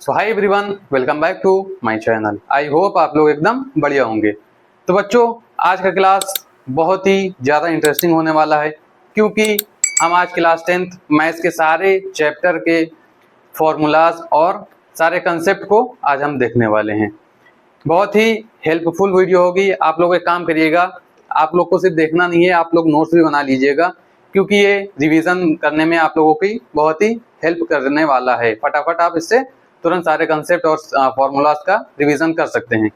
So hi everyone, welcome back to my channel. I hope आप लोग एकदम बढ़िया होंगे। तो बच्चों, आज का क्लास बहुत ही ज़्यादा इंटरेस्टिंग होने वाला है, क्योंकि हम आज क्लास 10th मैथ्स के सारे चैप्टर के फॉर्मूलाज और सारे कंसेप्ट को आज हम देखने वाले हैं। बहुत ही हेल्पफुल वीडियो होगी। आप लोग एक काम करिएगा, आप लोग को सिर्फ देखना नहीं है, आप लोग नोट्स भी बना लीजिएगा, क्योंकि ये रिवीजन करने में आप लोगों की बहुत ही हेल्प करने वाला है। फटाफट आप इससे तुरंत सारे कंसेप्ट और फॉर्मूलाज का रिवीजन कर सकते हैं।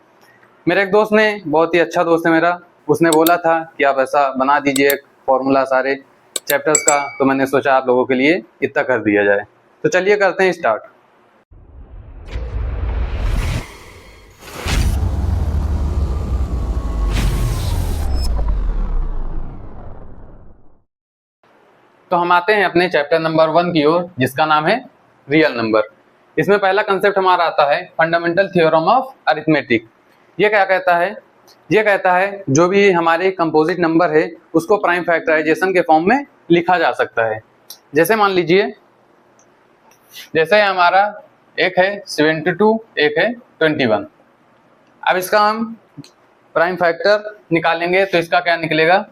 मेरे एक दोस्त ने, बहुत ही अच्छा दोस्त है मेरा, उसने बोला था कि आप ऐसा बना दीजिए एक फॉर्मूला सारे चैप्टर्स का, तो मैंने सोचा आप लोगों के लिए इतना कर दिया जाए। तो चलिए करते हैं स्टार्ट। तो हम आते हैं अपने चैप्टर नंबर 1 की ओर, जिसका नाम है रियल नंबर। इसमें पहला कंसेप्ट हमारा आता है फंडामेंटल थ्योरम ऑफ अरिथमेटिक। ये क्या कहता है? ये कहता है जो भी हमारे कंपोजिट नंबर है उसको प्राइम फैक्टराइजेशन के फॉर्म में लिखा जा सकता है। जैसे मान लीजिए, जैसे हमारा एक है 72, एक है 21। अब इसका हम प्राइम फैक्टर निकालेंगे तो इसका क्या निकलेगा?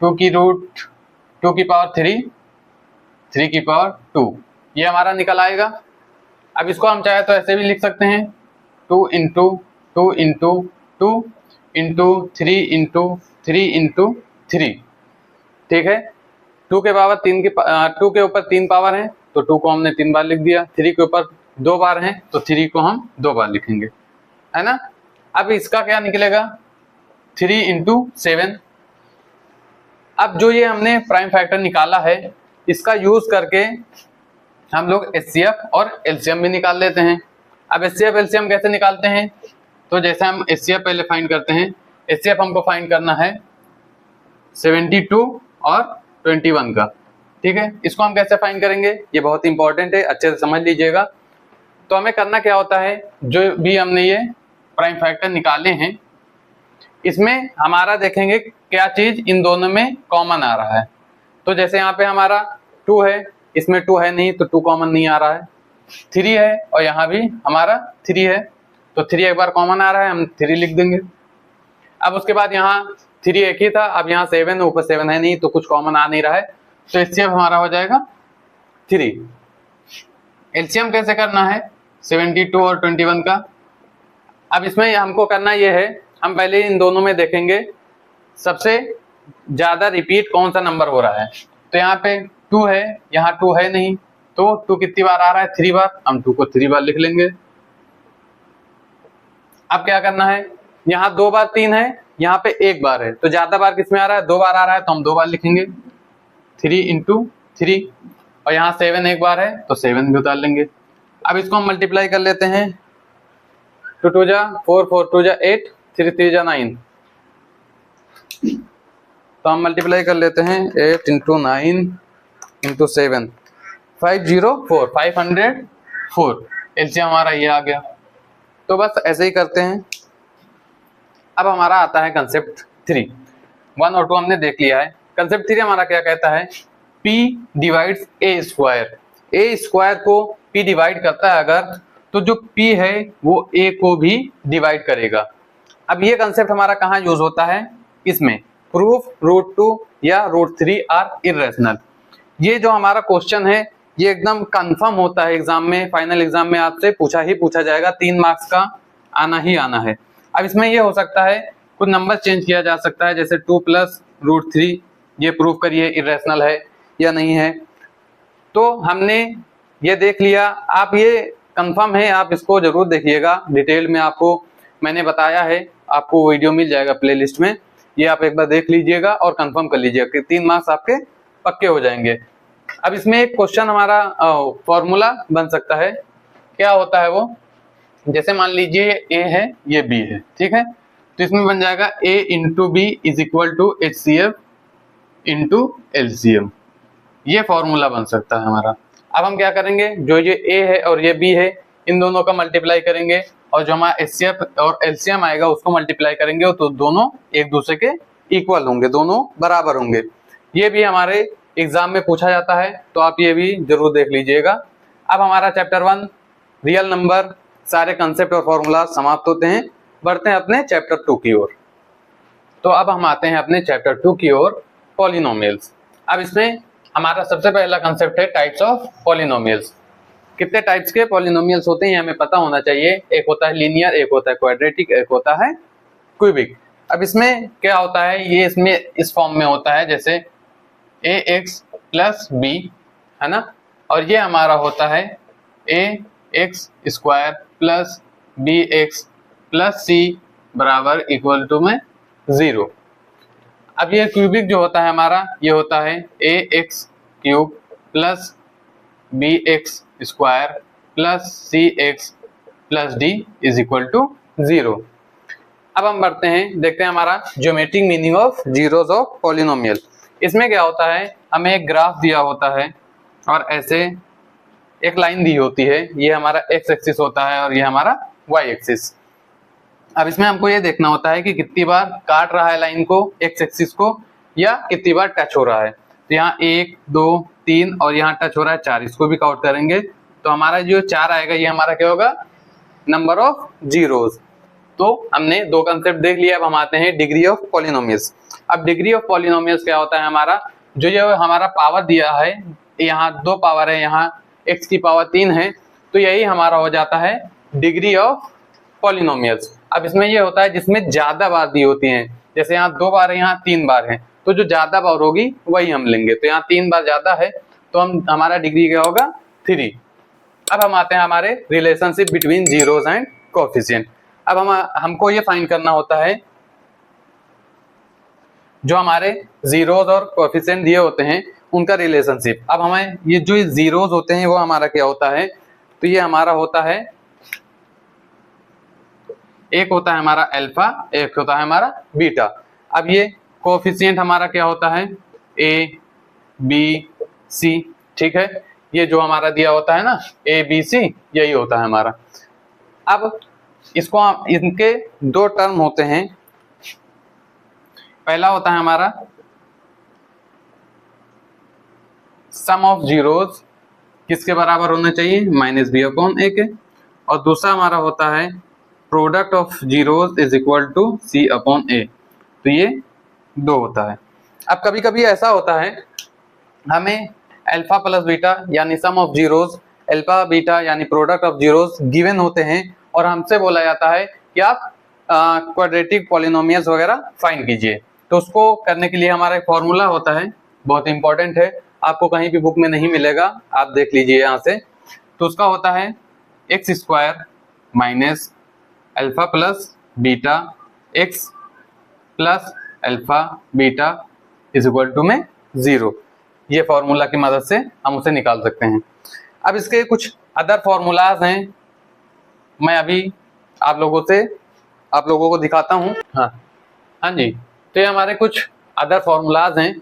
2 की रूट 2 की पावर 3, 3 की पावर 2, ये हमारा निकल आएगा। अब इसको हम चाहे तो ऐसे भी लिख सकते हैं, 2 into 2 into 2 into 3 into 3 into 3। ठीक है, 2 के पावर 3 की 2 के ऊपर 3 पावर है तो 2 को हमने 3 बार लिख दिया। 3 के ऊपर 2 बार है तो 3 को हम 2 बार लिखेंगे, है ना। अब इसका क्या निकलेगा? 3 इंटू 7। अब जो ये हमने प्राइम फैक्टर निकाला है, इसका यूज करके हम लोग एचसीएफ और एलसीएम भी निकाल लेते हैं। अब एचसीएफ एलसीएम कैसे निकालते हैं? तो जैसे हम एचसीएफ पहले फाइंड करते हैं। एचसीएफ हमको फाइंड करना है 72 और 21 का। ठीक है, इसको हम कैसे फाइंड करेंगे ये बहुत इंपॉर्टेंट है, अच्छे से समझ लीजिएगा। तो हमें करना क्या होता है, जो भी हमने ये प्राइम फैक्टर निकाले हैं, इसमें हमारा देखेंगे क्या चीज इन दोनों में कॉमन आ रहा है। तो जैसे यहाँ पे हमारा 2 है, इसमें 2 है नहीं तो 2 कॉमन नहीं आ रहा है। 3 है और यहाँ भी हमारा 3 है तो 3 एक बार कॉमन आ रहा है, हम 3 लिख देंगे। अब उसके बाद यहाँ 3 एक ही था, अब यहाँ 7 ऊपर 7 है नहीं तो कुछ कॉमन आ नहीं रहा है, तो एचसीएफ हमारा हो जाएगा 3। एलसीएम कैसे करना है 72 और 21 का? अब इसमें हमको करना ये है, हम पहले इन दोनों में देखेंगे सबसे ज्यादा रिपीट कौन सा नंबर हो रहा है। तो यहाँ पे 2 है, यहाँ 2 है नहीं तो 2 कितनी बार आ रहा है? 3 बार, हम 2 को 3 बार लिख लेंगे। अब क्या करना है, यहाँ 2 बार 3 है, यहाँ पे 1 बार है, तो ज्यादा बार किसमें आ रहा है? 2 बार आ रहा है तो हम 2 बार लिखेंगे, 3 इंटू 3। और यहाँ 7 एक बार है तो 7 भी उतार लेंगे। अब इसको हम मल्टीप्लाई कर लेते हैं, 2 2 जा 4, 4 2 जा 8, 3 3 जा 9। तो हम मल्टीप्लाई कर लेते हैं 8 इंटू 9 इंटू 7, 504, 504। एलसीएम हमारा ये आ गया। तो बस ऐसे ही करते हैं। अब हमारा आता है कंसेप्ट 3। 1 और 2 हमने देख लिया है। कंसेप्ट 3 हमारा क्या कहता है? P डिवाइड्स ए स्क्वायर। ए स्क्वायर को P डिवाइड करता है अगर, तो जो P है वो A को भी डिवाइड करेगा। अब ये कंसेप्ट हमारा कहाँ यूज होता है? इसमें प्रूफ √2 या √3 आर इरेशनल। ये जो हमारा क्वेश्चन है ये एकदम कंफर्म होता है एग्जाम में, फाइनल एग्जाम में आपसे पूछा जाएगा, 3 मार्क्स का आना ही आना है। अब इसमें ये हो सकता है कुछ नंबर चेंज किया जा सकता है, जैसे 2 प्लस √3, ये प्रूफ करिए इरेशनल है या नहीं है। तो हमने ये देख लिया, आप ये कंफर्म है, आप इसको जरूर देखिएगा डिटेल में, आपको मैंने बताया है, आपको वीडियो मिल जाएगा प्लेलिस्ट में, ये आप एक बार देख लीजिएगा और कंफर्म कर लीजिएगा कि 3 मार्क्स आपके पक्के हो जाएंगे। अब इसमें एक क्वेश्चन हमारा फॉर्मूला बन सकता है। क्या होता है वो? जैसे मान लीजिए ए है, ये बी है, ठीक है, तो इसमें बन जाएगा a into b is equal to HCF into LCM। ये फॉर्मूला बन सकता है हमारा। अब हम क्या करेंगे, जो ये ए है और ये बी है, इन दोनों का मल्टीप्लाई करेंगे और जो हमारा HCF और LCM आएगा उसको मल्टीप्लाई करेंगे, तो दोनों एक दूसरे के इक्वल होंगे, दोनों बराबर होंगे। ये भी हमारे एग्जाम में पूछा जाता है, तो आप ये भी जरूर देख लीजिएगा। अब हमारा चैप्टर 1 रियल नंबर सारे कंसेप्ट और फॉर्मूला समाप्त होते हैं। बढ़ते हैं अपने चैप्टर 2 की ओर। तो अब हम आते हैं अपने चैप्टर 2 की ओर, पॉलिनोमियल्स। अब इसमें हमारा सबसे पहला कंसेप्ट है टाइप्स ऑफ पॉलिनोमियल्स। कितने टाइप्स के पॉलिनोमियल्स होते हैं हमें पता होना चाहिए। एक होता है लीनियर, एक होता है क्वाड्रेटिक, एक होता है क्यूबिक। अब इसमें क्या होता है, ये इसमें इस फॉर्म में होता है जैसे ax प्लस बी, है ना, और ये हमारा होता है ax square plus bx plus c बराबर इक्वल टू में 0। अब ये क्यूबिक जो होता है हमारा, ये होता है ax cube plus bx square plus cx plus d is equal to 0। अब हम बढ़ते हैं, देखते हैं हमारा geometric meaning of zeros of polynomial. इसमें क्या होता है, हमें एक ग्राफ दिया होता है और ऐसे एक लाइन दी होती है, ये हमारा x एक्सिस होता है और ये हमारा y एक्सिस। अब इसमें हमको ये देखना होता है कि कितनी बार काट रहा है लाइन को, x एक्सिस को, या कितनी बार टच हो रहा है। तो यहाँ 1 2 3 और यहाँ टच हो रहा है 4, इसको भी काउंट करेंगे तो हमारा जो 4 आएगा ये हमारा क्या होगा, नंबर ऑफ जीरोस। तो हमने दो कंसेप्ट देख लिया। अब हम आते हैं डिग्री ऑफ पॉलिनोमियल्स। अब डिग्री ऑफ पॉलिनोमियल्स क्या होता है, हमारा जो ये हमारा पावर दिया है, यहाँ 2 पावर है, यहाँ x की पावर 3 है, तो यही हमारा हो जाता है डिग्री ऑफ पॉलिनोमियल्स। अब इसमें ये होता है जिसमें ज्यादा बार दी होती हैं, जैसे यहाँ 2 बार है, यहाँ 3 बार है, तो जो ज्यादा बार होगी वही हम लेंगे। तो यहाँ 3 बार ज्यादा है तो हमारा डिग्री क्या होगा, 3। अब हम आते हैं हमारे relationship between zeros and coefficient. अब हमको ये फाइंड करना होता है जो हमारे जीरोस और कोएफिशिएंट दिए होते हैं उनका रिलेशनशिप। अब हमें ये जो जीरोस होते हैं वो हमारा क्या होता है, तो ये हमारा होता है, एक होता है हमारा अल्फा, एक होता है हमारा बीटा। अब ये कोएफिशिएंट हमारा क्या होता है, ए बी सी, ठीक है, ये जो हमारा दिया होता है ना ए बी सी, यही होता है हमारा। अब इसको इनके 2 टर्म होते हैं। पहला होता है हमारा सम ऑफ जीरोस, किसके बराबर होना चाहिए, -b/a के, और दूसरा हमारा होता है product of zeros is equal to c/a। तो ये 2 होता है। अब कभी कभी ऐसा होता है हमें अल्फा प्लस बीटा यानी सम ऑफ जीरोस, अल्फा बीटा यानी प्रोडक्ट ऑफ जीरोस गिवन होते हैं और हमसे बोला जाता है कि आप क्वाड्रेटिक पॉलिनोमियल्स वगैरह फाइंड कीजिए। तो उसको करने के लिए हमारा एक फॉर्मूला होता है, बहुत इंपॉर्टेंट है, आपको कहीं भी बुक में नहीं मिलेगा, आप देख लीजिए यहाँ से। तो उसका होता है x square minus alpha plus beta x plus alpha beta is equal to में 0। ये फॉर्मूला की मदद से हम उसे निकाल सकते हैं। अब इसके कुछ अदर फॉर्मूलाज हैं, मैं अभी आप लोगों को दिखाता हूँ। हाँ जी, तो ये हमारे कुछ अदर फॉर्मूलाज हैं,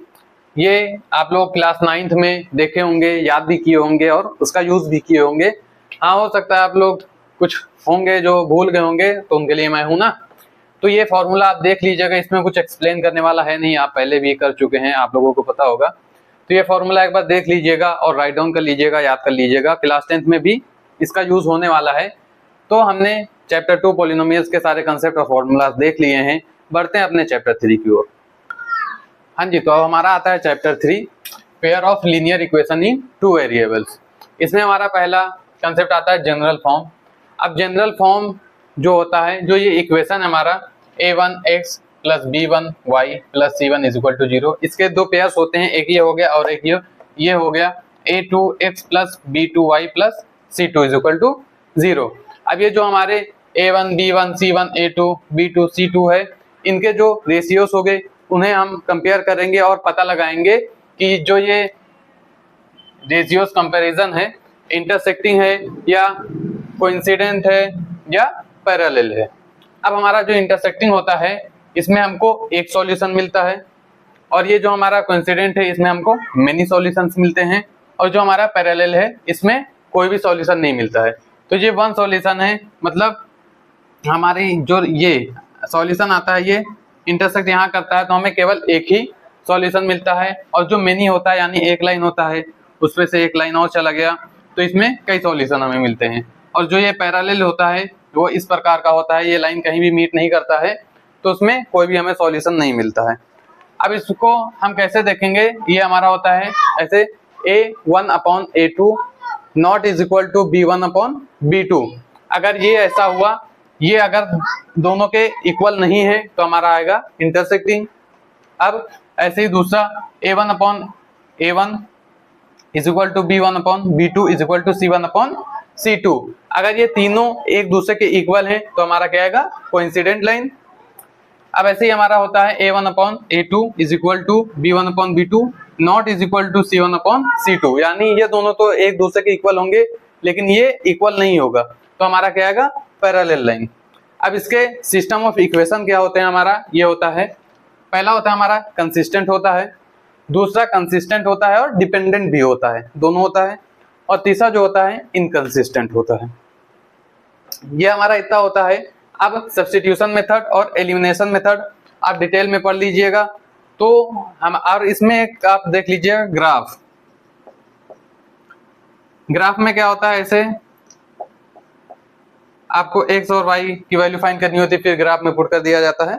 ये आप लोग क्लास 9th में देखे होंगे, याद भी किए होंगे और उसका यूज भी किए होंगे। हाँ, हो सकता है आप लोग कुछ होंगे जो भूल गए होंगे, तो उनके लिए मैं हूं ना। तो ये फॉर्मूला आप देख लीजिएगा, इसमें कुछ एक्सप्लेन करने वाला है नहीं, आप पहले भी कर चुके हैं, आप लोगों को पता होगा। तो ये फॉर्मूला एक बार देख लीजिएगा और राइट डाउन कर लीजिएगा, याद कर लीजिएगा, क्लास 10th में भी इसका यूज होने वाला है। तो हमने चैप्टर 2 पॉलिनोमियल्स के सारे कंसेप्ट और फॉर्मूलाज देख लिए हैं। बढ़ते हैं अपने चैप्टर 3 की ओर। हाँ जी, तो अब हमारा आता है chapter 3, pair of linear equation in 2 variables. इसमें हमारा पहला कंसेप्ट आता है जनरल फॉर्म। अब जनरल फॉर्म जो होता है, जो ये इक्वेशन हमारा a1x plus b1y plus c1 is equal to 0, इसके 2 पेयर्स होते हैं, एक ये हो गया और एक ये हो गया a2x plus b2y plus c2 is equal to 0। अब ये जो हमारे a1 b1 c1 a2 b2 c2 है, इनके जो रेशियोस हो गए उन्हें हम कंपेयर करेंगे और पता लगाएंगे कि जो ये रेशियोस कंपैरिजन है इंटरसेक्टिंग है या कोइंसिडेंट है या पैरेलल है। अब हमारा जो इंटरसेक्टिंग होता है इसमें हमको एक सॉल्यूशन मिलता है, और ये जो हमारा कोइंसिडेंट है इसमें हमको मेनी सॉल्यूशंस मिलते हैं, और जो हमारा पैरेलल है इसमें कोई भी सॉल्यूशन नहीं मिलता है। तो ये 1 सॉल्यूशन है, मतलब हमारी जो ये सॉल्यूशन आता है ये इंटरसेक्ट यहाँ करता है तो हमें केवल एक ही सॉल्यूशन मिलता है, और जो मेनी होता है यानी एक लाइन होता है उसमें से एक लाइन और चला गया तो इसमें कई सॉल्यूशन हमें मिलते हैं। और जो ये पैरेलल होता है वो इस प्रकार का होता है, ये लाइन कहीं भी मीट नहीं करता है, तो उसमें कोई भी हमें सॉल्यूशन नहीं मिलता है। अब इसको हम कैसे देखेंगे, ये हमारा होता है ऐसे A1/A2 not is equal to B1/B2। अगर ये ऐसा हुआ, ये अगर दोनों के इक्वल नहीं है तो हमारा आएगा इंटरसेक्टिंग। अब ऐसे ही दूसरा A1/A1 is equal to B1/B2 is equal to C1/C2। अगर ये तीनों एक दूसरे के इक्वल हैं तो हमारा क्या आएगा, कोइंसिडेंट लाइन। अब ऐसे ही हमारा होता है A1/A2 is equal to B1/B2 not is equal to C1/C2, यानी ये दोनों तो एक दूसरे के इक्वल होंगे लेकिन ये इक्वल नहीं होगा, तो हमारा क्या आएगा, पैरेलल लाइन। अब इसके सिस्टम ऑफ इक्वेशन क्या होते हैं हमारा, ये होता है, पहला होता है हमारा कंसिस्टेंट होता है, दूसरा कंसिस्टेंट होता है और डिपेंडेंट भी होता है, दोनों होता है, और तीसरा जो होता है इनकंसिस्टेंट होता है। ये हमारा इतना होता है। अब सब्स्टिट्यूशन मेथड और एलिमिनेशन मेथड आप डिटेल में पढ़ लीजिएगा। तो हम, और इसमें एक आप देख लीजिएगा ग्राफ। ग्राफ में क्या होता है, ऐसे आपको x और y की वैल्यू फाइंड करनी होती है, फिर ग्राफ में पुट कर दिया जाता है।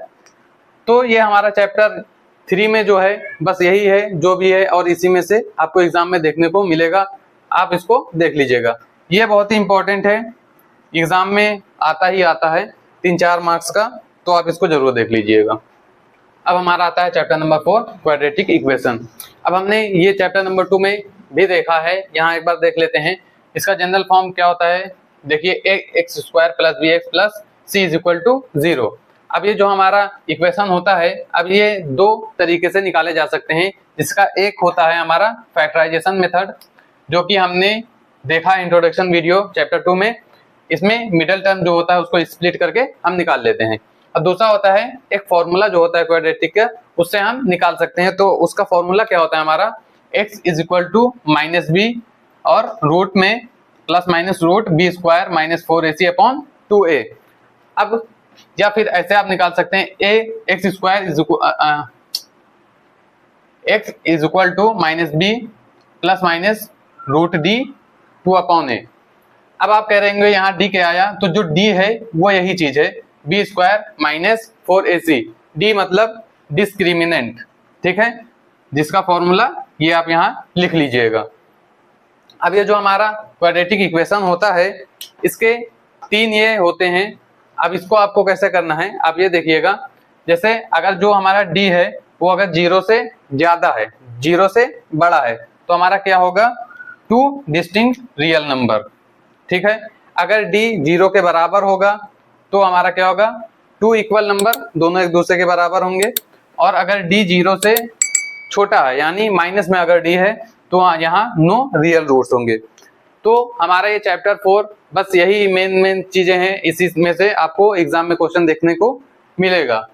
तो ये हमारा चैप्टर 3 में जो है बस यही है जो भी है, और इसी में से आपको एग्जाम में देखने को मिलेगा, आप इसको देख लीजिएगा। ये बहुत ही इंपॉर्टेंट है, एग्जाम में आता ही आता है 3-4 मार्क्स का, तो आप इसको जरूर देख लीजिएगा। अब हमारा आता है चैप्टर नंबर 4 क्वाड्रेटिक इक्वेशन। अब हमने ये चैप्टर नंबर 2 में भी देखा है, यहाँ एक बार देख लेते हैं। इसका जनरल फॉर्म क्या होता है, देखिए x² + bx + c = 0। अब ये जो हमारा इक्वेशन होता है, अब ये दो तरीके से निकाले जा सकते हैं, जिसका एक होता है हमारा फैक्टराइजेशन मेथड, जो कि हमने देखा इंट्रोडक्शन वीडियो चैप्टर 2 में। इसमें मिडिल टर्म जो होता है उसको स्प्लिट करके हम निकाल लेते हैं। और दूसरा होता है एक फॉर्मूला जो होता है क्वाड्रेटिक का, उससे हम निकाल सकते हैं। तो उसका फॉर्मूला क्या होता है हमारा, x = -b और रूट में ±√b² - 4ac/2a। अब या फिर ऐसे आप निकाल सकते हैं x² = -b ±√d 2/a। अब आप कह रहेंगे यहाँ d क्या आया, तो जो d है वो यही चीज है, b² - 4ac। d मतलब डिस्क्रिमिनेंट, ठीक है, जिसका फॉर्मूला ये आप यहाँ लिख लीजिएगा। अब ये जो हमारा क्वाड्रेटिक इक्वेशन होता है, इसके 3 ये होते हैं। अब इसको आपको कैसे करना है, आप ये देखिएगा, जैसे अगर जो हमारा d है वो अगर 0 से ज्यादा है, 0 से बड़ा है, तो हमारा क्या होगा, 2 डिस्टिंक्ट रियल नंबर, ठीक है। अगर d 0 के बराबर होगा तो हमारा क्या होगा, 2 इक्वल नंबर, दोनों एक दूसरे के बराबर होंगे। और अगर d 0 से छोटा है, यानी माइनस में अगर d है, तो यहाँ नो रियल रूट्स होंगे। तो हमारा ये चैप्टर 4 बस यही मेन चीजें हैं, इसी में से आपको एग्जाम में क्वेश्चन देखने को मिलेगा।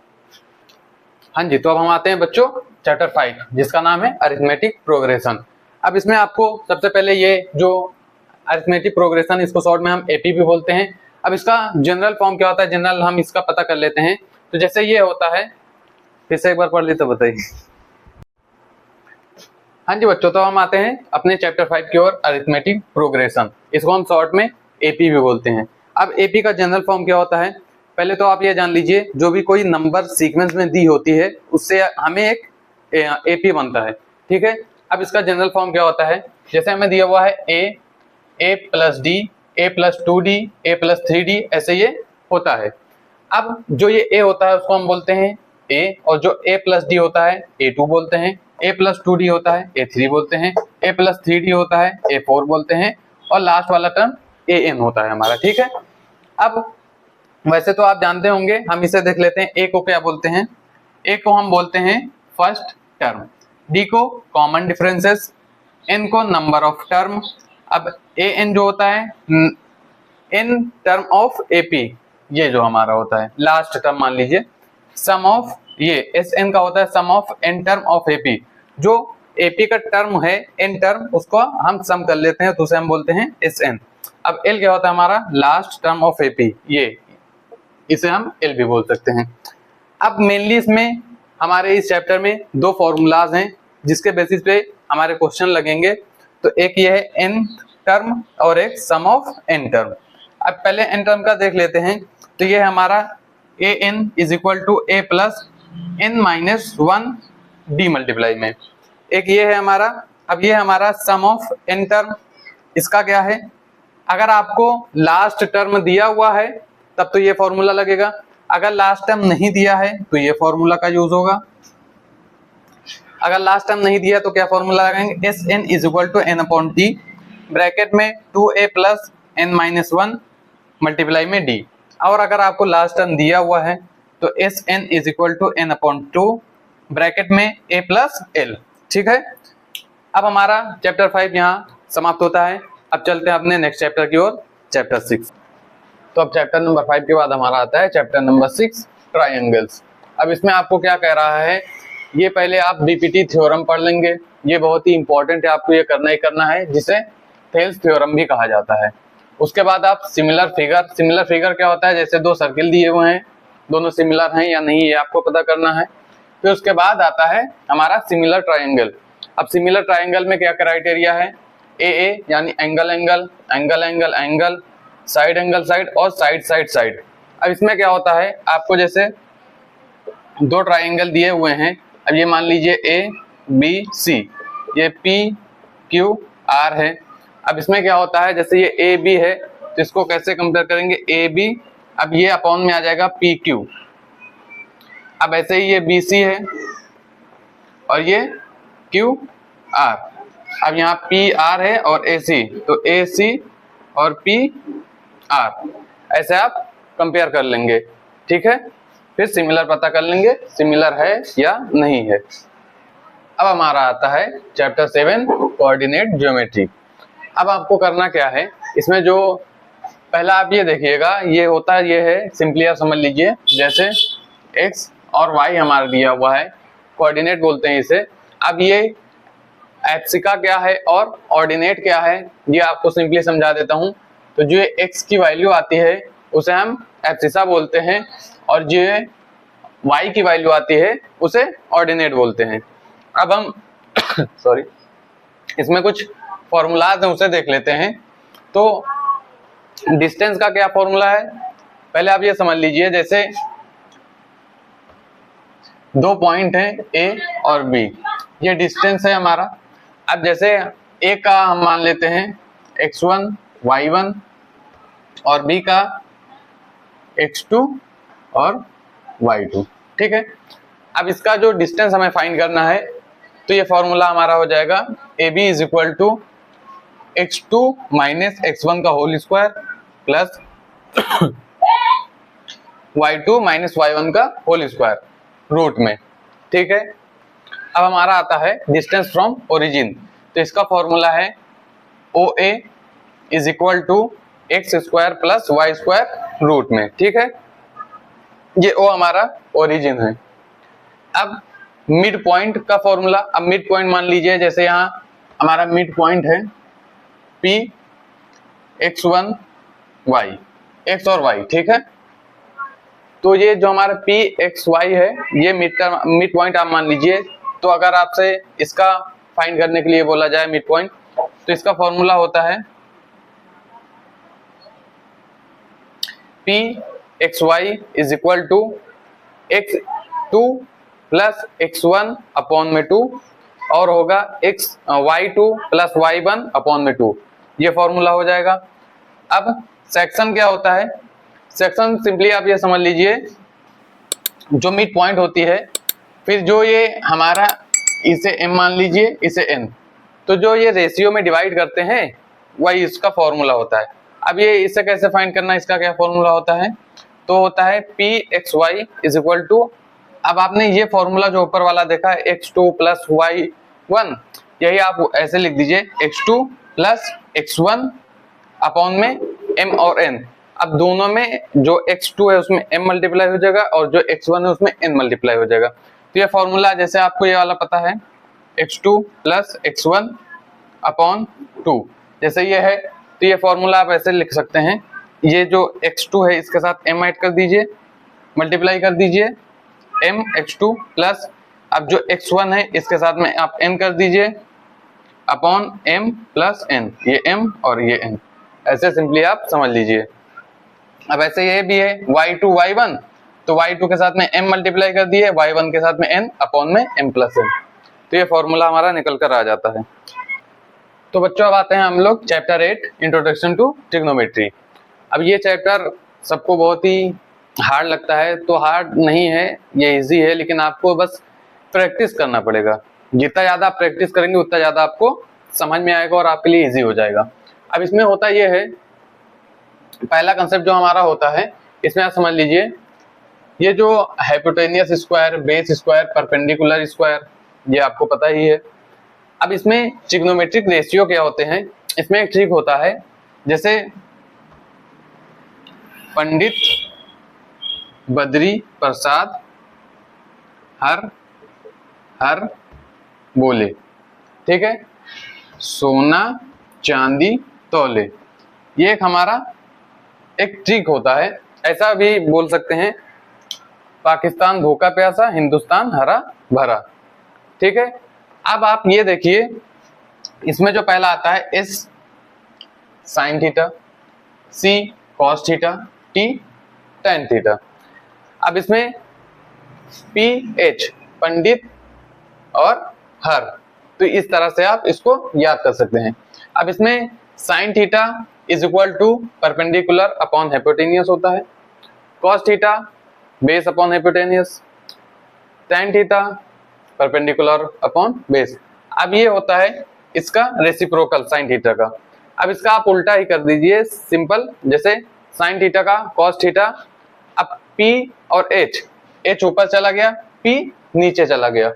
हाँ जी, तो अब हम आते हैं बच्चों चैप्टर 5, जिसका नाम है अरिथमेटिक प्रोग्रेशन। अब इसमें आपको सबसे पहले ये जो अरिथमेटिक प्रोग्रेशन, इसको शॉर्ट में हम एपी भी बोलते हैं। अब इसका जनरल फॉर्म क्या होता है, जनरल हम इसका पता कर लेते हैं। तो जैसे ये होता है, फिर से एक बार पढ़ ली तो बताइए। हाँ जी बच्चों, तो हम आते हैं अपने चैप्टर 5 की ओर, अरिथमेटिक प्रोग्रेशन। इसको हम शॉर्ट में एपी भी बोलते हैं। अब एपी का जनरल फॉर्म क्या होता है, पहले तो आप ये जान लीजिए, जो भी कोई नंबर सीक्वेंस में दी होती है उससे हमें एक एपी बनता है, ठीक है। अब इसका जनरल फॉर्म क्या होता है, जैसे हमें दिया हुआ है a + d, a + 2d, a + 3d, ऐसे ये होता है। अब जो ये a होता है उसको हम बोलते हैं a, और जो a + d होता है a2 बोलते हैं, a + 2d होता है a3 बोलते हैं, a + 3d होता है a4 बोलते हैं, और लास्ट वाला टर्म an होता है हमारा, ठीक है। अब वैसे तो आप जानते होंगे, हम इसे देख लेते हैं। a को क्या बोलते हैं, a को हम बोलते हैं फर्स्ट टर्म, d को कॉमन डिफरेंसेस, n को नंबर ऑफ टर्म। अब an जो होता है n टर्म ऑफ एपी, ये जो हमारा होता है लास्ट टर्म मान लीजिए, सम ऑफ, ये sn का होता है sum of n term of AP. जो एपी का टर्म है n टर्म, उसको हम सम कर लेते हैं तो उसे हम बोलते हैं sn। अब l क्या होता है हमारा लास्ट टर्म ऑफ एपी, ये इसे हम l भी बोल सकते हैं। अब मेनली इसमें हमारे इस चैप्टर में 2 फॉर्मूलाज हैं जिसके बेसिस पे हमारे क्वेश्चन लगेंगे। तो एक ये है n टर्म और एक सम ऑफ n टर्म। अब पहले n टर्म का देख लेते हैं। तो ये हमारा a n is equal to a plus n minus 1 d multiply में, एक ये है हमारा। अब ये हमारा सम ऑफ n टर्म, इसका क्या है, अगर आपको लास्ट टर्म दिया हुआ है तब तो ये फॉर्मूला लगेगा, अगर लास्ट टर्म नहीं दिया है तो ये फॉर्मूला का यूज होगा। अगर लास्ट टर्म नहीं दिया तो क्या फॉर्मूला लगाएंगे, S n is equal to n upon T, bracket में 2a plus n minus 1 multiply में d। और अगर आपको लास्ट टर्म दिया हुआ है तो S n is equal to n upon 2, bracket में a प्लस l। ठीक है, अब हमारा चैप्टर 5 यहाँ समाप्त होता है। अब चलते हैं अपने नेक्स्ट चैप्टर की ओर, चैप्टर 6। तो अब चैप्टर नंबर 5 के बाद हमारा आता है चैप्टर नंबर 6, ट्रायंगल्स। अब इसमें आपको क्या कह रहा है, ये पहले आप डीपीटी थ्योरम पढ़ लेंगे, ये बहुत ही इंपॉर्टेंट है, आपको ये करना ही करना है, जिसे थेल्स थ्योरम भी कहा जाता है। उसके बाद आप सिमिलर फिगर, सिमिलर फिगर क्या होता है, जैसे दो सर्किल दिए हुए हैं, दोनों सिमिलर हैं या नहीं ये आपको पता करना है। फिर उसके बाद आता है हमारा सिमिलर ट्रायंगल। अब सिमिलर ट्रायंगल में क्या क्राइटेरिया है, ए यानी angle angle, angle angle angle, side angle side और साइड साइड साइड। अब इसमें क्या होता है, आपको जैसे दो ट्रायंगल दिए हुए हैं, अब ये मान लीजिए ए बी सी, ये पी क्यू आर है। अब इसमें क्या होता है, जैसे ये ए बी है तो इसको कैसे कंपेयर करेंगे, ए बी, अब ये अपॉन में आ जाएगा पी क्यू। अब ऐसे ही ये बी सी है और ये क्यू आर, अब यहाँ पी आर है और ए सी, तो ए सी और पी आर, ऐसे आप कंपेयर कर लेंगे। ठीक है, फिर सिमिलर पता कर लेंगे सिमिलर है या नहीं है। अब हमारा आता है चैप्टर 7, कोऑर्डिनेट ज्योमेट्री। अब आपको करना क्या है, इसमें जो पहला आप ये देखिएगा, ये होता है, ये है सिंपली आप समझ लीजिए, जैसे x और y हमारा दिया हुआ है, कोऑर्डिनेट बोलते हैं इसे। अब ये एप्सिका क्या है और ऑर्डिनेट क्या है, ये आपको सिंपली समझा देता हूँ। तो जो x की वैल्यू आती है उसे हम एप्सिसा बोलते हैं, और जो y की वैल्यू आती है उसे ऑर्डिनेट बोलते हैं। अब हम सॉरी इसमें कुछ फॉर्मूलाज हैं उसे देख लेते हैं। तो डिस्टेंस का क्या फॉर्मूला है, पहले आप ये समझ लीजिए, जैसे दो पॉइंट हैं ए और बी, ये डिस्टेंस है हमारा। अब जैसे ए का हम मान लेते हैं x1 y1 और बी का x2 और y2। ठीक है, अब इसका जो डिस्टेंस हमें फाइंड करना है, तो ये फॉर्मूला हमारा हो जाएगा A B is equal to x2 minus x1 का whole square plus y2 minus y1 का होल स्क्वायर रूट में। ठीक है, अब हमारा आता है डिस्टेंस फ्रॉम ओरिजिन। तो इसका फॉर्मूला है OA is equal to x square plus y square root में। ठीक है, ये O हमारा ओरिजिन है। अब मिड पॉइंट का फॉर्मूला, अब मिड पॉइंट मान लीजिए, जैसे यहाँ हमारा मिड पॉइंट है P x1 y, x और y। ठीक है, तो ये जो हमारा P x y है, ये मिड पॉइंट आप मान लीजिए। तो अगर आपसे इसका फाइंड करने के लिए बोला जाए मिड पॉइंट, तो इसका फॉर्मूला होता है P x y is equal to x2 plus x1 upon में 2 और होगा y2 प्लस y1 अपॉन में 2, ये फॉर्मूला हो जाएगा। अब सेक्शन क्या होता है, सेक्शन सिंपली आप ये समझ लीजिए, जो मिड पॉइंट होती है, फिर जो ये हमारा इसे m मान लीजिए, इसे n, तो जो ये रेशियो में डिवाइड करते हैं वही इसका फॉर्मूला होता है। अब ये इसे कैसे फाइंड करना है, इसका क्या फॉर्मूला होता है, तो होता है P x y is equal to, अब आपने ये फॉर्मूला जो ऊपर वाला देखा है x2 प्लस y1, यही आप ऐसे लिख दीजिए x2 प्लस x1 अपॉन में m और n। अब दोनों में जो x2 है उसमें m मल्टीप्लाई हो जाएगा और जो x1 है उसमें n मल्टीप्लाई हो जाएगा। तो ये फॉर्मूला, जैसे आपको ये वाला पता है x2 प्लस x1 अपॉन 2, जैसे ये है, तो ये फॉर्मूला आप ऐसे लिख सकते हैं, ये जो x2 है इसके साथ m ऐड कर दीजिए, मल्टीप्लाई कर दीजिए m x2 प्लस, अब जो x1 है इसके साथ में आप n कर दीजिए अपॉन m प्लस n, ये m और ये n, ऐसे सिंपली आप समझ लीजिए। अब ऐसे ये भी है y2 y1, तो y2 के साथ में m मल्टीप्लाई कर दिए, y1 के साथ में n अपॉन में m प्लस n, तो ये फॉर्मूला हमारा निकल कर आ जाता है। तो बच्चों अब आते हैं हम लोग चैप्टर 8 इंट्रोडक्शन टू ट्रिग्नोमेट्री। अब ये चैप्टर सबको बहुत ही हार्ड लगता है, तो हार्ड नहीं है, ये इजी है, लेकिन आपको बस प्रैक्टिस करना पड़ेगा। जितना ज़्यादा आप प्रैक्टिस करेंगे उतना ज़्यादा आपको समझ में आएगा और आपके लिए इजी हो जाएगा। अब इसमें होता ये है, पहला कंसेप्ट जो हमारा होता है, इसमें आप समझ लीजिए, ये जो hypotenuse square, base square, perpendicular square, ये आपको पता ही है। अब इसमें ट्रिग्नोमेट्रिक रेशियो क्या होते हैं, इसमें एक ट्रिक होता है, जैसे पंडित बद्री प्रसाद हर हर बोले, ठीक है, सोना चांदी तौले, ये एक हमारा एक ट्रिक होता है। ऐसा भी बोल सकते हैं, पाकिस्तान भूखा प्यासा, हिंदुस्तान हरा भरा, ठीक है। अब आप ये देखिए, इसमें जो पहला आता है S sine theta, C cos theta, T tan theta. अब इसमें पी एच पंडित और हर, तो इस तरह से आप इसको याद कर सकते हैं। अब इसमें sine theta is equal to perpendicular upon hypotenuse होता है, cos theta base upon hypotenuse, tan theta perpendicular upon base. अब ये होता है इसका रेसिप्रोकल साइन थीटा का। अब इसका आप उल्टा ही कर दीजिए, सिंपल, जैसे साइन थीटा का कॉस थीटा, अब P और H ऊपर चला गया, P नीचे चला गया,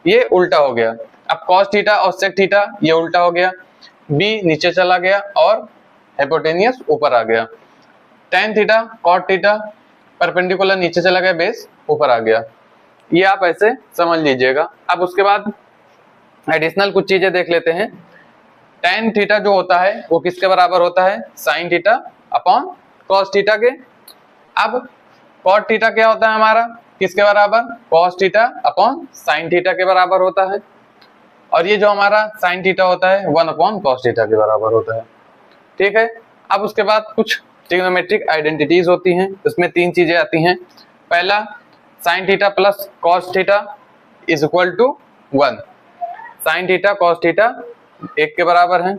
ये उल्टा हो गया। अब कॉस थीटा और सेक थीटा ये उल्टा हो गया, B नीचे चला गया और हाइपोटेनियस ऊपर आ गया। Tan theta cot theta perpendicular नीचे चला गया, बेस ऊपर आ गया, ये आप ऐसे समझ लीजिएगा। अब उसके बाद एडिशनल कुछ चीजें देख लेते हैं। टेन थीटा जो होता है वो किसके बराबर होता है, sine theta upon cos theta के। अब कॉट थीटा क्या होता है हमारा, किसके बराबर, cos theta upon sine theta के बराबर होता है। और ये जो हमारा साइन थीटा होता है 1 अपॉन कॉस थीटा के बराबर होता है, ठीक है। अब उसके बाद कुछ ट्रिग्नोमेट्रिक आइडेंटिटीज होती हैं, उसमें तीन चीजें आती हैं। पहला sine theta plus cos theta is equal to 1, sine theta cos theta एक के बराबर है।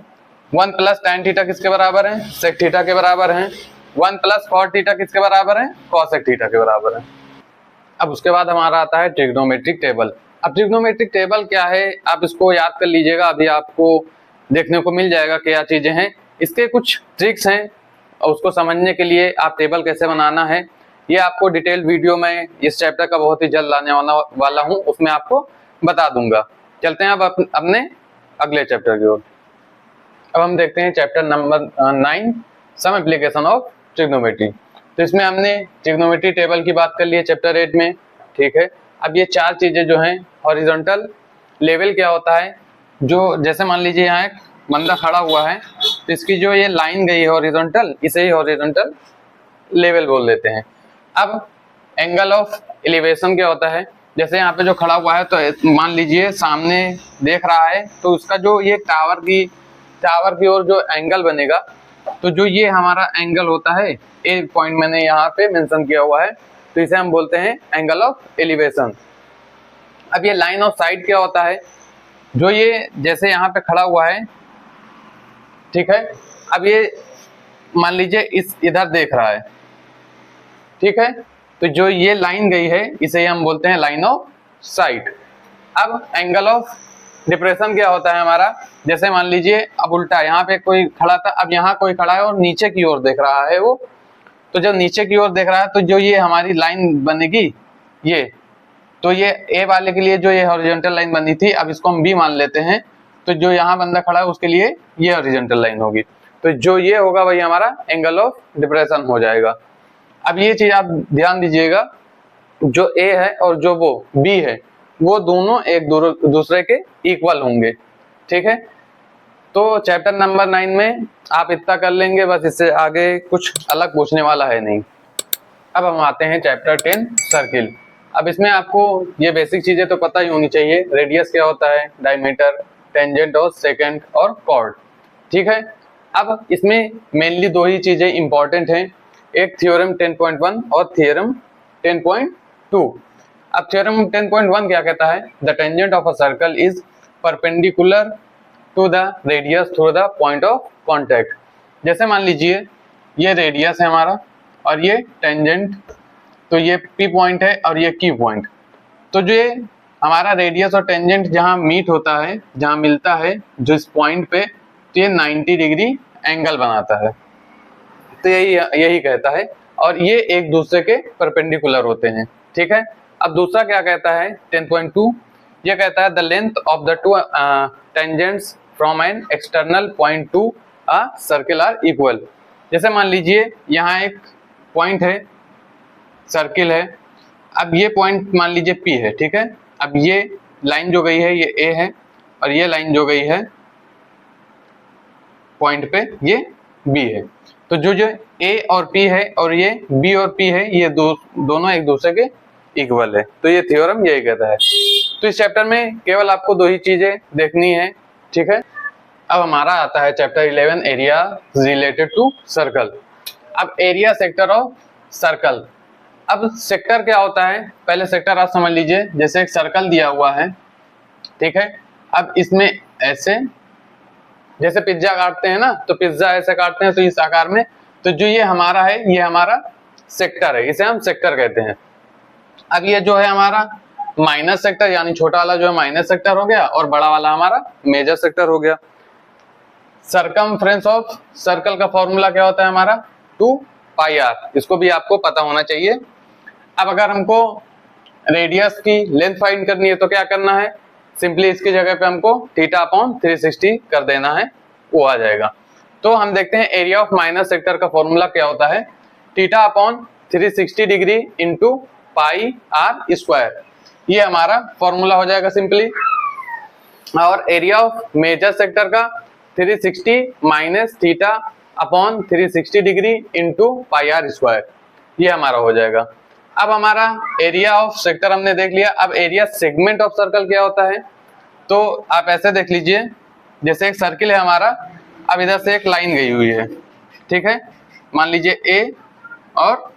1 प्लस टेन थीटा किसके बराबर है, सेक थीटा के बराबर है। 1 प्लस कॉट थीटा किसके बराबर है, कॉसेक थीटा के बराबर है। अब उसके बाद हमारा आता है ट्रिग्नोमेट्रिक टेबल। अब ट्रिग्नोमेट्रिक टेबल क्या है, आप इसको याद कर लीजिएगा, अभी आपको देखने को मिल जाएगा क्या चीजें हैं। इसके कुछ ट्रिक्स हैं, और उसको समझने के लिए आप टेबल कैसे बनाना है ये आपको डिटेल वीडियो में इस चैप्टर का बहुत ही जल्द लाने वाला हूँ, उसमें आपको बता दूंगा। चलते हैं अब अपने अगले चैप्टर की ओर। अब हम देखते हैं chapter number 9 some application of trigonometry. तो इसमें हमने ट्रिग्नोमेट्री टेबल की बात कर ली है चैप्टर 8 में, ठीक है। अब ये चार चीजें जो हैं, हॉरिजॉन्टल लेवल क्या होता है, जो जैसे मान लीजिए यहाँ एक बंदा खड़ा हुआ है, तो इसकी जो ये लाइन गई है हॉरिजॉन्टल, इसे ही हॉरिजॉन्टल लेवल बोल देते हैं। अब एंगल ऑफ एलिवेशन क्या होता है, जैसे यहाँ पे जो खड़ा हुआ है, तो मान लीजिए सामने देख रहा है, तो उसका जो ये टावर की ओर जो एंगल बनेगा, तो जो ये हमारा एंगल होता है, एक पॉइंट मैंने यहाँ पे मेंशन किया हुआ है, तो इसे हम बोलते हैं एंगल ऑफ एलिवेशन। अब ये लाइन ऑफ साइट क्या होता है, जो ये जैसे यहाँ पे खड़ा हुआ है, ठीक है, अब ये मान लीजिए इस इधर देख रहा है, ठीक है, तो जो ये लाइन गई है इसे हम बोलते हैं लाइन ऑफ साइट। अब एंगल ऑफ डिप्रेशन क्या होता है हमारा, जैसे मान लीजिए अब उल्टा, यहाँ पे कोई खड़ा था, अब यहाँ कोई खड़ा है और नीचे की ओर देख रहा है वो, तो जब नीचे की ओर देख रहा है, तो जो ये हमारी लाइन बनेगी ये, तो ये ए वाले के लिए जो ये हॉरिजॉन्टल लाइन बनी थी, अब इसको हम बी मान लेते हैं, तो जो यहाँ बंदा खड़ा है उसके लिए ये हॉरिजॉन्टल लाइन होगी, तो जो ये होगा वही हमारा एंगल ऑफ डिप्रेशन हो जाएगा। अब ये चीज आप ध्यान दीजिएगा, जो ए है और जो वो बी है, वो दोनों एक दूसरे के इक्वल होंगे, ठीक है। तो चैप्टर नंबर 9 में आप इतना कर लेंगे, बस इससे आगे कुछ अलग पूछने वाला है नहीं। अब हम आते हैं चैप्टर 10 सर्किल। अब इसमें आपको ये बेसिक चीजें तो पता ही होनी चाहिए, रेडियस क्या होता है, डायमीटर, टेंजेंट और सेकेंड और कॉर्ड। ठीक है, अब इसमें मेनली दो ही चीजें इंपॉर्टेंट हैं, एक थ्योरम 10.1 और थ्योरम 10.2। अब थ्योरम 10.1 क्या कहता है, the tangent of a circle is perpendicular to the radius through the point of contact. जैसे मान लीजिए ये रेडियस है हमारा और ये टेंजेंट, तो ये पी पॉइंट है और ये क्यू पॉइंट। तो जो ये हमारा रेडियस और टेंजेंट जहां मीट होता है, जहां मिलता है जो इस पॉइंट पे, तो ये 90 डिग्री एंगल बनाता है। तो यही कहता है, और ये एक दूसरे के परपेंडिकुलर होते हैं। ठीक है, अब दूसरा क्या कहता है 10.2, ये कहता है the length of the two tangents from an external point to a circle are equal. जैसे मान लीजिए यहाँ एक पॉइंट है, सर्किल है, अब ये पॉइंट मान लीजिए P है। ठीक है, अब ये लाइन जो गई है ये A है और ये लाइन जो गई है पॉइंट पे ये B है। तो जो A और P है और ये B और P है, ये दोनों एक दूसरे के इक्वल है। तो ये थ्योरम यही कहता है। तो इस चैप्टर में केवल आपको दो ही चीजें देखनी है। ठीक है, अब हमारा आता है chapter 11 area related to circle. अब एरिया सेक्टर ऑफ सर्कल। अब सेक्टर क्या होता है, पहले सेक्टर आप समझ लीजिए। जैसे एक सर्कल दिया हुआ है, ठीक है, अब इसमें ऐसे जैसे पिज्जा काटते हैं ना, तो पिज्जा ऐसे काटते हैं तो इस आकार में, तो जो ये हमारा है ये हमारा सेक्टर है, इसे हम सेक्टर कहते हैं। अब ये जो है हमारा माइनस सेक्टर, यानी छोटा वाला जो है माइनस सेक्टर हो गया और बड़ा वाला हमारा मेजर सेक्टर हो गया। सरकमफ्रेंस ऑफ सर्कल का फॉर्मूला क्या होता है हमारा 2 पाई r, इसको भी आपको पता होना चाहिए। अब अगर हमको रेडियस की लेंथ फाइंड करनी है तो क्या करना है, सिंपली इसकी जगह पे हमको थीटा अपॉन 360 कर देना है, वो आ जाएगा। तो हम देखते हैं एरिया ऑफ माइनस सेक्टर का फॉर्मूला क्या होता है, theta upon 360 degree into pi r square, ये हमारा फॉर्मूला हो जाएगा सिंपली। और एरिया ऑफ मेजर सेक्टर का 360 minus theta upon 360 degree into pi r square, ये हमारा हो जाएगा। अब हमारा एरिया ऑफ सेक्टर हमने देख लिया। अब एरिया सेगमेंट ऑफ सर्कल क्या होता है, तो आप ऐसे देख लीजिए, जैसे एक सर्किल है हमारा, अब इधर से एक लाइन गई हुई है। ठीक है, मान लीजिए A और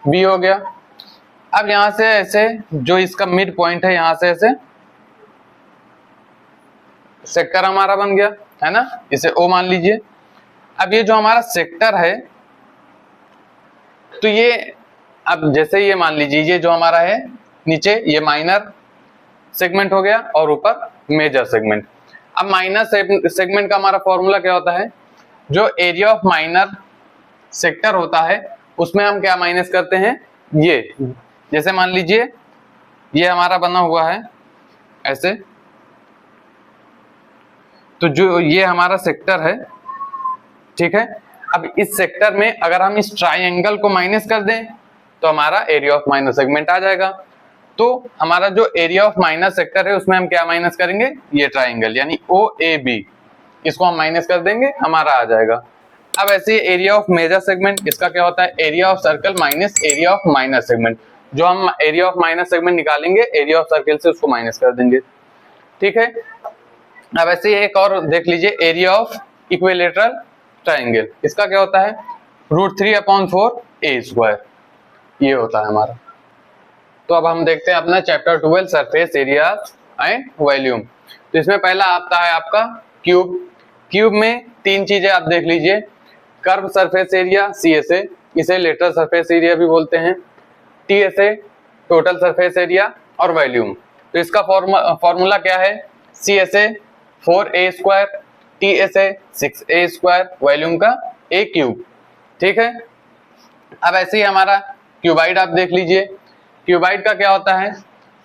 B हो गया। अब यहां से ऐसे जो इसका मिड पॉइंट है, यहां से ऐसे सेक्टर हमारा बन गया है ना, इसे O मान लीजिए। अब ये जो हमारा सेक्टर है, तो ये अब जैसे ये मान लीजिए ये जो हमारा है नीचे ये माइनर सेगमेंट हो गया और ऊपर मेजर सेगमेंट। अब माइनर सेगमेंट का हमारा फॉर्मूला क्या होता है, जो एरिया ऑफ माइनर सेक्टर होता है उसमें हम क्या माइनस करते हैं, ये जैसे मान लीजिए ये हमारा बना हुआ है ऐसे, तो जो ये हमारा सेक्टर है, ठीक है। अब इस सेक्टर में अगर हम इस ट्राइंगल को माइनस कर दें तो हमारा एरिया ऑफ माइनर सेगमेंट आ जाएगा। तो हमारा जो एरिया ऑफ माइनर सेक्टर है उसमें हम क्या माइनस करेंगे, ये ट्राइंगल यानी OAB, इसको हम माइनस कर देंगे, हमारा आ जाएगा। अब ऐसे ही एरिया ऑफ मेजर सेगमेंट, इसका क्या होता है, area of circle minus area of minor segment. जो हम एरिया ऑफ माइनर सेगमेंट निकालेंगे एरिया ऑफ सर्कल से उसको माइनस कर देंगे। ठीक है, अब ऐसे ही एक और देख लीजिए, एरिया ऑफ इक्विलेटरल ट्राइंगल, इसका क्या होता है √3/4 A स्क्वायर, ये होता है हमारा। तो अब हम देखते हैं अपना chapter 12 surface area and volume. तो इसमें पहला आता है आपका क्यूब। क्यूब में तीन चीजें आप देख लीजिए, कर्व सरफेस एरिया CSA, इसे लेटरल सरफेस एरिया भी बोलते हैं, TSA टोटल सरफेस एरिया, और वॉल्यूम। तो इसका फॉर्मूला क्या है, CSA 4A square, TSA 6A square, volume का A क्यूब। ठीक है, अब ऐसे ही हमारा क्यूबाइड आप देख लीजिए। क्यूबाइड का क्या होता है,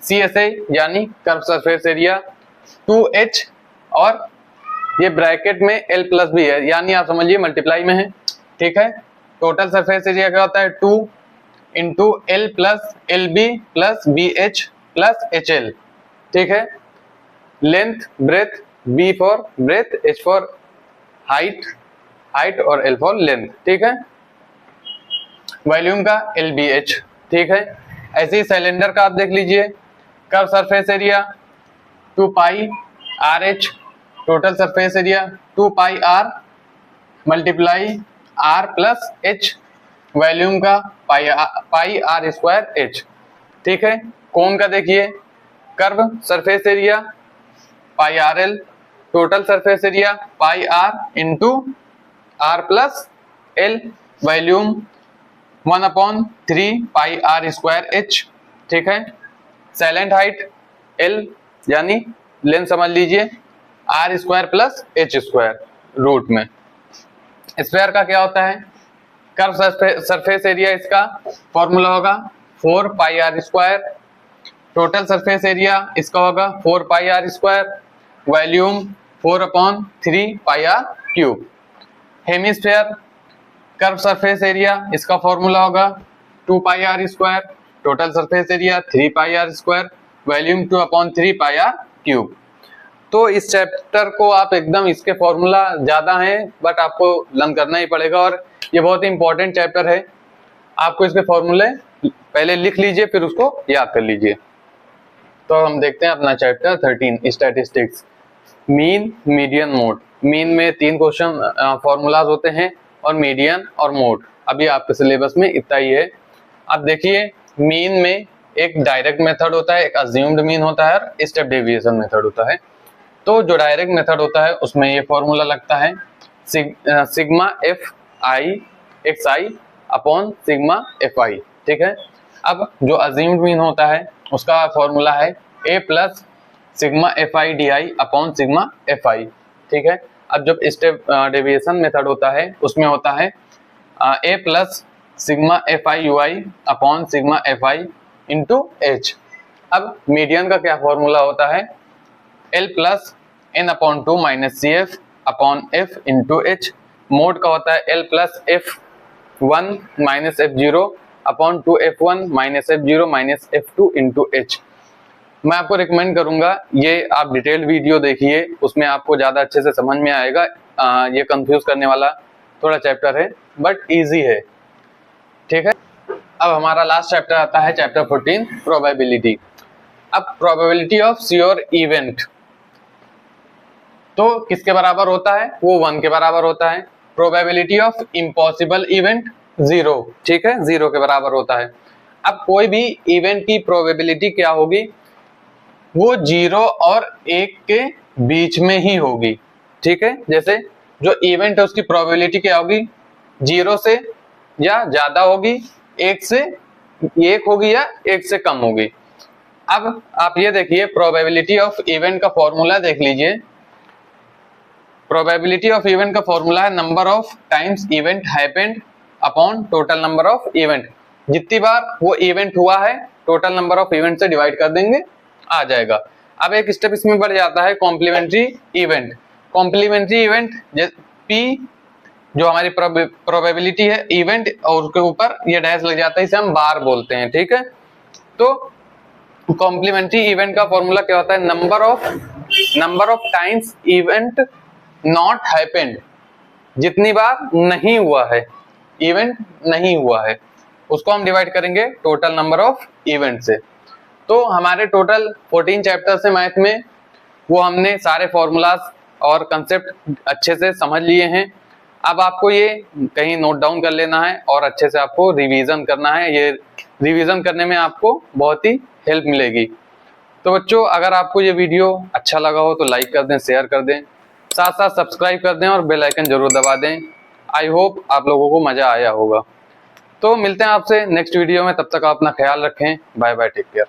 CSA यानी कर्व सरफेस एरिया 2H, और ये ब्रैकेट में L प्लस भी है, यानी आप समझिए मल्टीप्लाई में है। ठीक है, टोटल सरफेस एरिया क्या होता है 2 into L plus LB plus BH plus HL। ठीक है, length breadth, B for breadth, H for height और L फॉर लेंथ। ठीक है, वॉल्यूम का LBH। ठीक है, ऐसे ही सिलेंडर का आप देख लीजिए, curve surface area 2 pi RH total surface area 2 pi r multiply r plus h, volume का पाई आर स्क्वायर एच। ठीक है, कोन का देखिए, curve surface area pi r l, total surface area pi r into r plus l, volume 1/3 pi r square h. ठीक है, slant height l यानी length समझ लीजिए r square plus h square root में। Sphere का क्या होता है, कर्व सरफेस एरिया, इसका फॉर्मूला होगा 4 pi r square, total surface area इसका होगा 4 pi r square, volume 4/3 pi r cube. Hemisphere curve surface area, इसका फॉर्मूला होगा 2 pi r square, total surface area 3 pi r square, volume 2/3 pi r cube. तो इस chapter को आप एकदम, इसके फॉर्मूला ज्यादा हैं बट आपको लर्न करना ही पड़ेगा और ये बहुत ही इंपॉर्टेंट चैप्टर है। आपको इसके फॉर्मूले पहले लिख लीजिए फिर उसको याद कर लीजिए। तो हम देखते हैं अपना chapter 13 statistics, mean median mode. Mean में 3 क्वेश्चन फॉर्मूलाज होते हैं और मीडियन और मोड अभी आपके सिलेबस में इतना ही है। अब देखिए, मीन में एक डायरेक्ट मेथड होता है, एक अज्यूम्ड मीन होता है और स्टेप डेविएशन मेथड होता है। तो जो डायरेक्ट मेथड होता है उसमें ये फॉर्मूला लगता है sigma f I x I upon sigma f i. ठीक है, अब जो अज्यूम्ड मीन होता है उसका फॉर्मूला है a plus sigma f i d i upon sigma f i. ठीक है, अब जब स्टेप डेविएशन मेथड होता है उसमें होता है a plus sigma f i u i upon sigma f i into h. अब मीडियन का क्या फॉर्मूला होता है, l plus n upon 2 minus c f upon f into h. Mode का होता है l plus f 1 minus f 0 upon 2 f 1 minus f 0 minus f 2 into h. मैं आपको रिकमेंड करूंगा ये आप डिटेल वीडियो देखिए, उसमें आपको ज्यादा अच्छे से समझ में आएगा। ये कंफ्यूज करने वाला थोड़ा चैप्टर है बट इजी है। ठीक है, अब हमारा लास्ट चैप्टर आता है चैप्टर 14 प्रोबेबिलिटी। अब प्रोबेबिलिटी ऑफ श्योर इवेंट तो किसके बराबर होता है, वो 1 के बराबर होता है। प्रोबेबिलिटी ऑफ इम्पॉसिबल इवेंट 0, ठीक है, 0 के बराबर होता है। अब कोई भी इवेंट की प्रोबेबिलिटी क्या होगी, वो 0 और 1 के बीच में ही होगी। ठीक है, जैसे जो इवेंट है उसकी प्रोबेबिलिटी क्या होगी, 0 से या ज्यादा होगी, 1 से 1 होगी या 1 से कम होगी। अब आप ये देखिए, प्रोबेबिलिटी ऑफ इवेंट का फॉर्मूला देख लीजिए। प्रोबेबिलिटी ऑफ इवेंट का फॉर्मूला है number of times event happened upon total number of event. जितनी बार वो इवेंट हुआ है टोटल नंबर ऑफ इवेंट से डिवाइड कर देंगे, आ जाएगा। अब एक स्टेप इसमें बढ़ जाता है complementary event. Complementary event P जो हमारी प्रोबेबिलिटी है इवेंट और उसके ऊपर ये डैश लग जाता है, इसे हम बार बोलते हैं। ठीक है, तो कॉम्प्लीमेंट्री इवेंट का फॉर्मूला क्या होता है, number of times event not happened. जितनी बार नहीं हुआ है, इवेंट नहीं हुआ है, उसको हम डिवाइड करेंगे टोटल नंबर ऑफ इवेंट से। तो हमारे टोटल 14 चैप्टर्स है मैथ में, वो हमने सारे फॉर्मूलाज और कंसेप्ट अच्छे से समझ लिए हैं। अब आपको ये कहीं नोट डाउन कर लेना है और अच्छे से आपको रिवीजन करना है। ये रिवीजन करने में आपको बहुत ही हेल्प मिलेगी। तो बच्चों, अगर आपको ये वीडियो अच्छा लगा हो तो लाइक कर दें, शेयर कर दें, साथ साथ सब्सक्राइब कर दें और बेल आइकन जरूर दबा दें। आई होप आप लोगों को मजा आया होगा। तो मिलते हैं आपसे नेक्स्ट वीडियो में, तब तक आप अपना ख्याल रखें। Bye bye, take care.